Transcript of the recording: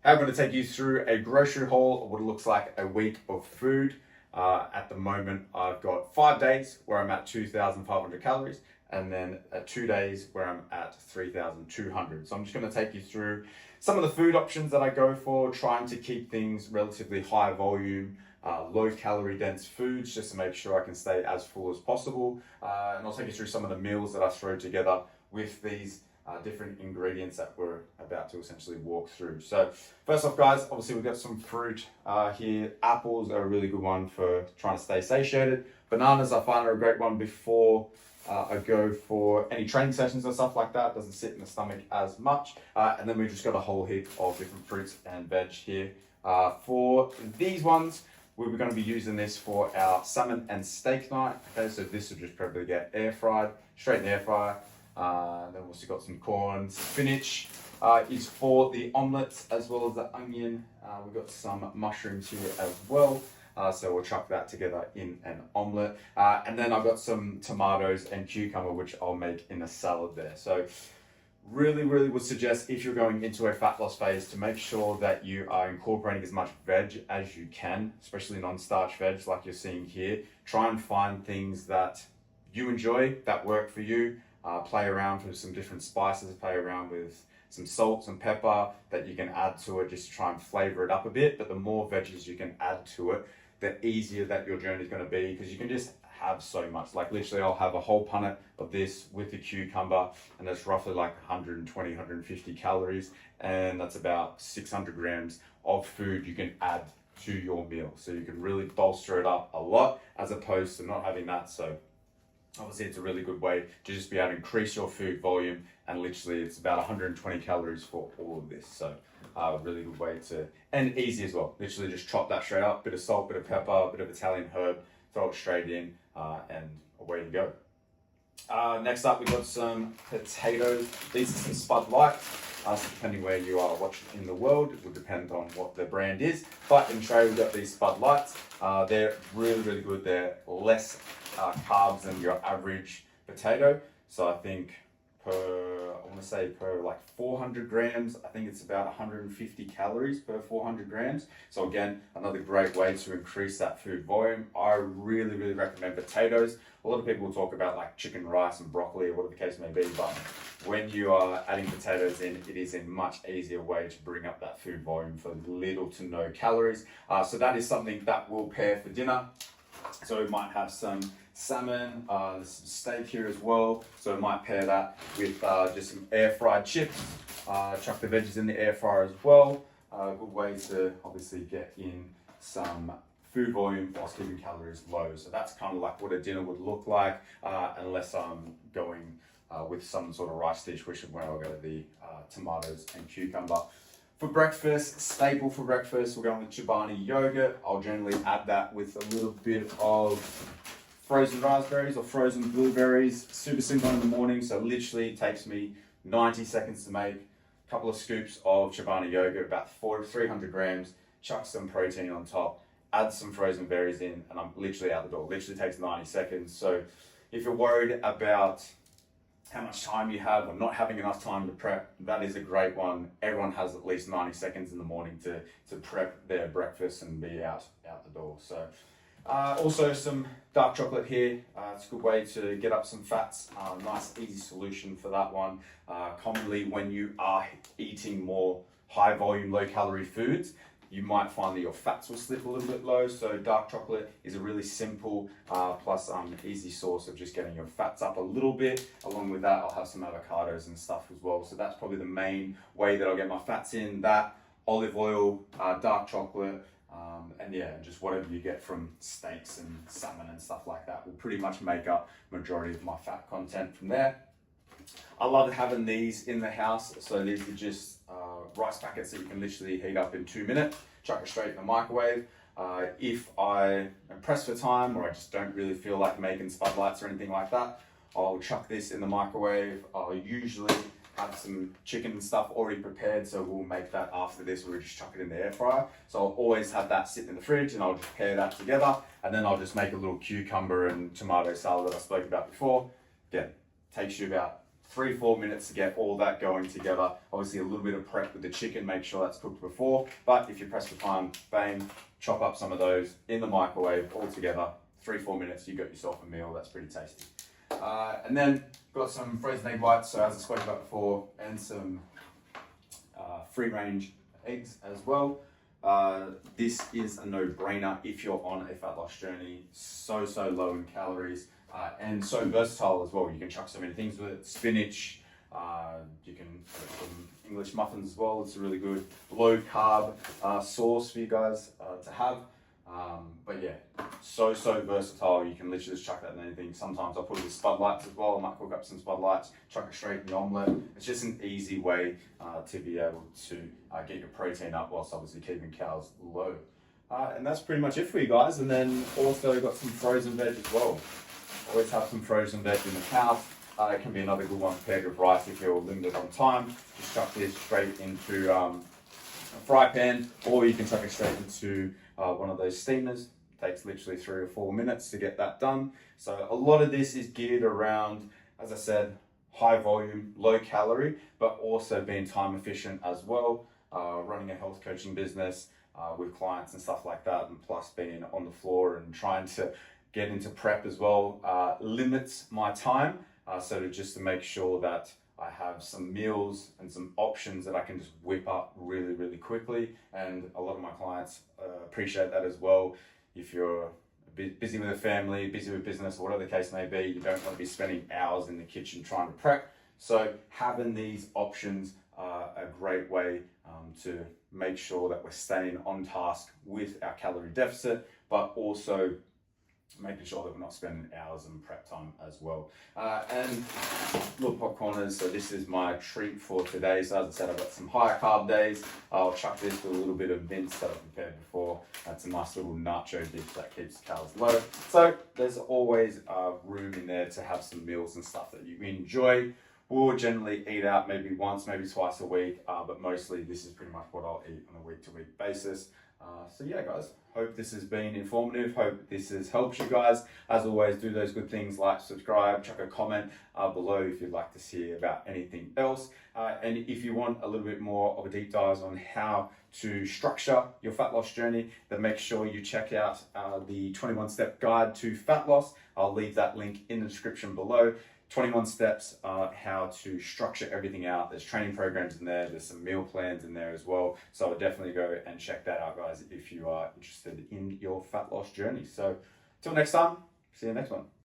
I'm going to take you through a grocery haul of what it looks like a week of food. At the moment, I've got 5 days where I'm at 2,500 calories, and then 2 days where I'm at 3,200. So I'm just going to take you through some of the food options that I go for, trying to keep things relatively high volume, low calorie dense foods, just to make sure I can stay as full as possible. And I'll take you through some of the meals that I throw together with these different ingredients that we're about to essentially walk through. So first off, guys, obviously we've got some fruit here. Apples are a really good one for trying to stay satiated. Bananas I find are a great one before I go for any training sessions and stuff like that. Doesn't sit in the stomach as much. And then we've just got a whole heap of different fruits and veg here. For these ones, we're going to be using this for our salmon and steak night. Okay, so this will just probably get air fried, straight in the air fryer. Then we've also got some corn. Spinach is for the omelets as well as the onion. We've got some mushrooms here as well. So we'll chuck that together in an omelet. And then I've got some tomatoes and cucumber, which I'll make in a salad there. So really would suggest, if you're going into a fat loss phase, to make sure that you are incorporating as much veg as you can, especially non-starch veg like you're seeing here. Try and find things that you enjoy, that work for you. Play around with some different spices, play around with some salt and pepper that you can add to it just to try and flavor it up a bit. But the more veggies you can add to it, the easier that your journey is going to be, because you can just have so much. Like literally I'll have a whole punnet of this with the cucumber, and that's roughly like 120, 150 calories, and that's about 600 grams of food you can add to your meal. So you can really bolster it up a lot as opposed to not having that. So obviously it's a really good way to just be able to increase your food volume, and literally it's about 120 calories for all of this. So a really good way to, and easy as well. Literally just chop that straight up, bit of salt, bit of pepper, a bit of Italian herb, throw it straight in, and away you go. Next up, we've got some potatoes. These are some Spud Lights. So depending where you are watching in the world, it will depend on what the brand is. But in Australia, we've got these Spud Lights. They're really good. They're less carbs than your average potato. So I think per like 400 grams, I think it's about 150 calories per 400 grams. So again, another great way to increase that food volume. I really recommend potatoes. A lot of people talk about like chicken, rice and broccoli or whatever the case may be, but when you are adding potatoes in, it is a much easier way to bring up that food volume for little to no calories. So that is something that will pair for dinner. So we might have some salmon, there's some steak here as well. So we might pair that with just some air fried chips. Chuck the veggies in the air fryer as well. Good way to obviously get in some food volume whilst keeping calories low. So that's kind of like what a dinner would look like, unless I'm going with some sort of rice dish, which is where I'll go to the tomatoes and cucumber. For breakfast, staple for breakfast, we're going with Chobani yogurt. I'll generally add that with a little bit of frozen raspberries or frozen blueberries. Super simple in the morning, so literally it takes me 90 seconds to make. A couple of scoops of Chobani yogurt, about 300 grams, chuck some protein on top, add some frozen berries in, and I'm literally out the door. Literally takes 90 seconds. So if you're worried about how much time you have or not having enough time to prep, that is a great one. Everyone has at least 90 seconds in the morning to prep their breakfast and be out the door. So also some dark chocolate here. It's a good way to get up some fats. Nice easy solution for that one. Commonly when you are eating more high volume, low calorie foods, you might find that your fats will slip a little bit low. So dark chocolate is a really simple plus easy source of just getting your fats up a little bit. Along with that, I'll have some avocados and stuff as well. So that's probably the main way that I'll get my fats in. That, olive oil, dark chocolate, and yeah, just whatever you get from steaks and salmon and stuff like that will pretty much make up majority of my fat content from there. I love having these in the house. So these are just rice packets that you can literally heat up in 2 minutes, chuck it straight in the microwave. If I am pressed for time or I just don't really feel like making Spud Lights or anything like that, I'll chuck this in the microwave. I'll usually have some chicken and stuff already prepared, so we'll make that after this. We'll just chuck it in the air fryer. So I'll always have that sitting in the fridge, and I'll just pair that together, and then I'll just make a little cucumber and tomato salad that I spoke about before. Again, takes you about 3-4 minutes to get all that going together. Obviously a little bit of prep with the chicken, make sure that's cooked before, but if you press for time, bang, chop up some of those in the microwave all together. 3-4 minutes, you got yourself a meal. That's pretty tasty. And then got some frozen egg whites, so as I spoke about before, and some free range eggs as well. This is a no-brainer if you're on a fat loss journey. So low in calories and so versatile as well. You can chuck so many things with it. Spinach, you can put some English muffins as well. It's a really good low carb sauce for you guys to have. But yeah, so versatile. You can literally just chuck that in anything. Sometimes I'll put it with Spud Lights as well. I might cook up some Spud Lights, chuck it straight in the omelette. It's just an easy way to be able to get your protein up whilst obviously keeping calories low. And that's pretty much it for you guys. And then also got some frozen veg as well. Always have some frozen veg in the house. It can be another good one paired with rice if you're limited on time. Just chuck this straight into a fry pan, or you can chuck it straight into one of those steamers. Takes literally 3 or 4 minutes to get that done. So a lot of this is geared around, as I said, high volume, low calorie, but also being time efficient as well. Running a health coaching business with clients and stuff like that, and plus being on the floor and trying to get into prep as well limits my time. So just to make sure that I have some meals and some options that I can just whip up really quickly. And a lot of my clients appreciate that as well. If you're busy with a family, busy with business, or whatever the case may be, you don't want to be spending hours in the kitchen trying to prep. So having these options are a great way to make sure that we're staying on task with our calorie deficit, but also making sure that we're not spending hours in prep time as well. And little popcorners, so this is my treat for today. So as I said, I've got some higher carb days. I'll chuck this with a little bit of mince that I prepared before. That's a nice little nacho dip that keeps calories low. So there's always room in there to have some meals and stuff that you enjoy. We'll generally eat out maybe once, maybe twice a week, but mostly this is pretty much what I'll eat on a week-to-week basis. So yeah, guys, hope this has been informative. Hope this has helped you guys. As always, do those good things like subscribe, chuck a comment below if you'd like to see about anything else. And if you want a little bit more of a deep dive on how to structure your fat loss journey, then make sure you check out the 21-step guide to fat loss. I'll leave that link in the description below. 21 steps, how to structure everything out. There's training programs in there. There's some meal plans in there as well. So I'll definitely go and check that out, guys, if you are interested in your fat loss journey. So till next time, see you next one.